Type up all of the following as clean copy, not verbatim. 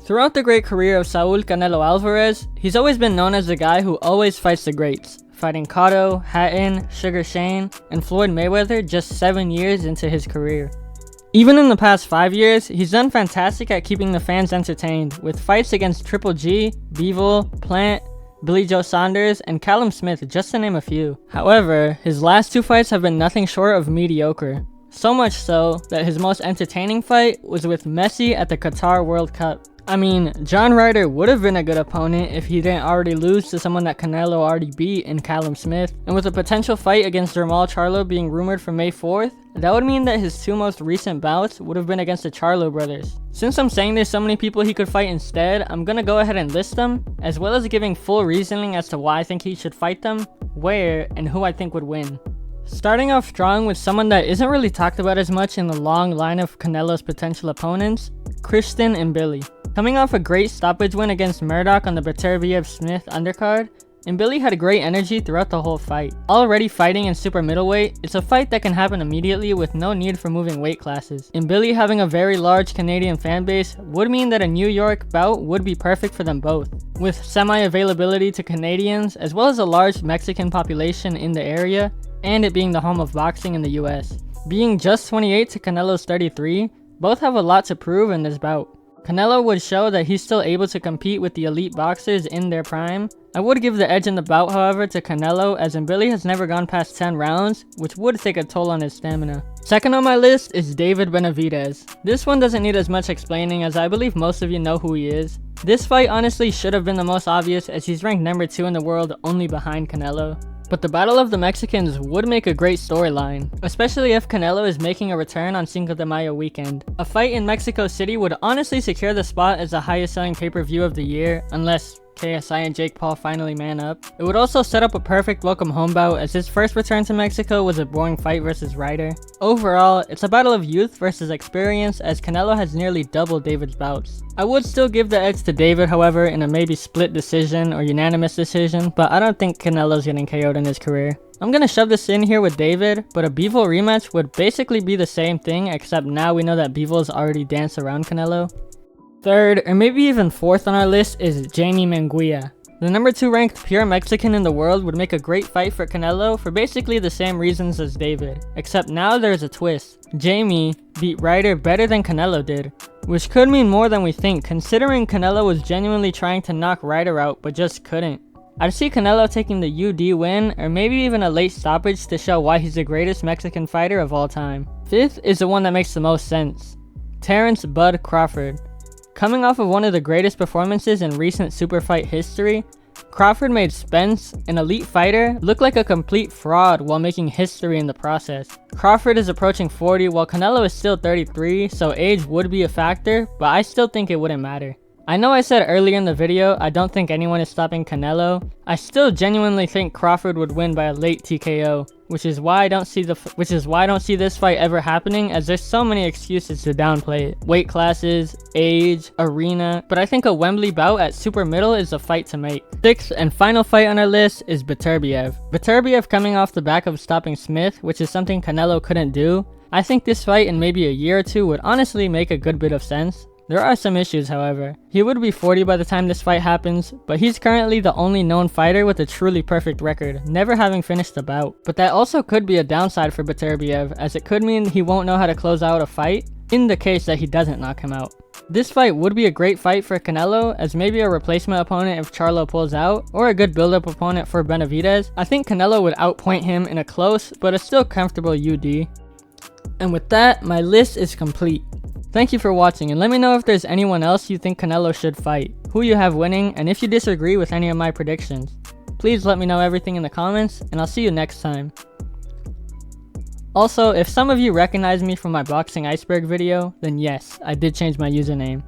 Throughout the great career of Saul Canelo Alvarez, he's always been known as the guy who always fights the greats, fighting Cotto, Hatton, Sugar Shane, and Floyd Mayweather just 7 years into his career. Even in the past 5 years, he's done fantastic at keeping the fans entertained, with fights against Triple G, Bivol, Plant, Billy Joe Saunders, and Callum Smith, just to name a few. However, his last 2 fights have been nothing short of mediocre. So much so that his most entertaining fight was with Messi at the Qatar World Cup. I mean, John Ryder would have been a good opponent if he didn't already lose to someone that Canelo already beat in Callum Smith, and with a potential fight against Jermall Charlo being rumored for May 4th, that would mean that his 2 most recent bouts would have been against the Charlo brothers. Since I'm saying there's so many people he could fight instead, I'm gonna go ahead and list them, as well as giving full reasoning as to why I think he should fight them, where, and who I think would win. Starting off strong with someone that isn't really talked about as much in the long line of Canelo's potential opponents, Christian Mbili. Coming off a great stoppage win against Murdoch on the Beterbiev-Smith undercard, Mbili had great energy throughout the whole fight. Already fighting in super middleweight, it's a fight that can happen immediately with no need for moving weight classes. Mbili having a very large Canadian fanbase would mean that a New York bout would be perfect for them both, with semi-availability to Canadians as well as a large Mexican population in the area, and it being the home of boxing in the US. Being just 28 to Canelo's 33, both have a lot to prove in this bout. Canelo would show that he's still able to compete with the elite boxers in their prime. I would give the edge in the bout, however, to Canelo, as Mbili has never gone past 10 rounds, which would take a toll on his stamina. Second on my list is David Benavidez. This one doesn't need as much explaining, as I believe most of you know who he is. This fight honestly should have been the most obvious, as he's ranked number 2 in the world, only behind Canelo. But the Battle of the Mexicans would make a great storyline, especially if Canelo is making a return on Cinco de Mayo weekend. A fight in Mexico City would honestly secure the spot as the highest selling pay-per-view of the year, unless KSI and Jake Paul finally man up. It would also set up a perfect welcome home bout, as his first return to Mexico was a boring fight versus Ryder. Overall, it's a battle of youth versus experience, as Canelo has nearly doubled David's bouts. I would still give the edge to David, however, in a maybe split decision or unanimous decision, but I don't think Canelo's getting KO'd in his career. I'm gonna shove this in here with David, but a Bivol rematch would basically be the same thing, except now we know that Bivol's already danced around Canelo. Third, or maybe even fourth on our list, is Jamie Munguia. The number 2 ranked pure Mexican in the world would make a great fight for Canelo for basically the same reasons as David, except now there's a twist. Jamie beat Ryder better than Canelo did, which could mean more than we think, considering Canelo was genuinely trying to knock Ryder out but just couldn't. I'd see Canelo taking the UD win, or maybe even a late stoppage to show why he's the greatest Mexican fighter of all time. Fifth is the one that makes the most sense. Terence "Bud" Crawford. Coming off of one of the greatest performances in recent super fight history, Crawford made Spence, an elite fighter, look like a complete fraud while making history in the process. Crawford is approaching 40 while Canelo is still 33, so age would be a factor, but I still think it wouldn't matter. I know I said earlier in the video I don't think anyone is stopping Canelo. I still genuinely think Crawford would win by a late TKO, which is why I don't see this fight ever happening, as there's so many excuses to downplay it. Weight classes, age, arena, but I think a Wembley bout at super middle is a fight to make. Sixth and final fight on our list is Beterbiev. Beterbiev coming off the back of stopping Smith, which is something Canelo couldn't do. I think this fight in maybe a year or 2 would honestly make a good bit of sense. There are some issues, however. He would be 40 by the time this fight happens, but he's currently the only known fighter with a truly perfect record, never having finished a bout. But that also could be a downside for Beterbiev, as it could mean he won't know how to close out a fight, in the case that he doesn't knock him out. This fight would be a great fight for Canelo, as maybe a replacement opponent if Charlo pulls out, or a good build-up opponent for Benavidez. I think Canelo would outpoint him in a close, but a still comfortable UD. And with that, my list is complete. Thank you for watching, and let me know if there's anyone else you think Canelo should fight, who you have winning, and if you disagree with any of my predictions. Please let me know everything in the comments, and I'll see you next time. Also, if some of you recognize me from my Boxing Iceberg video, then yes, I did change my username.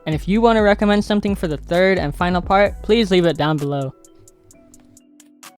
And if you want to recommend something for the third and final part, please leave it down below.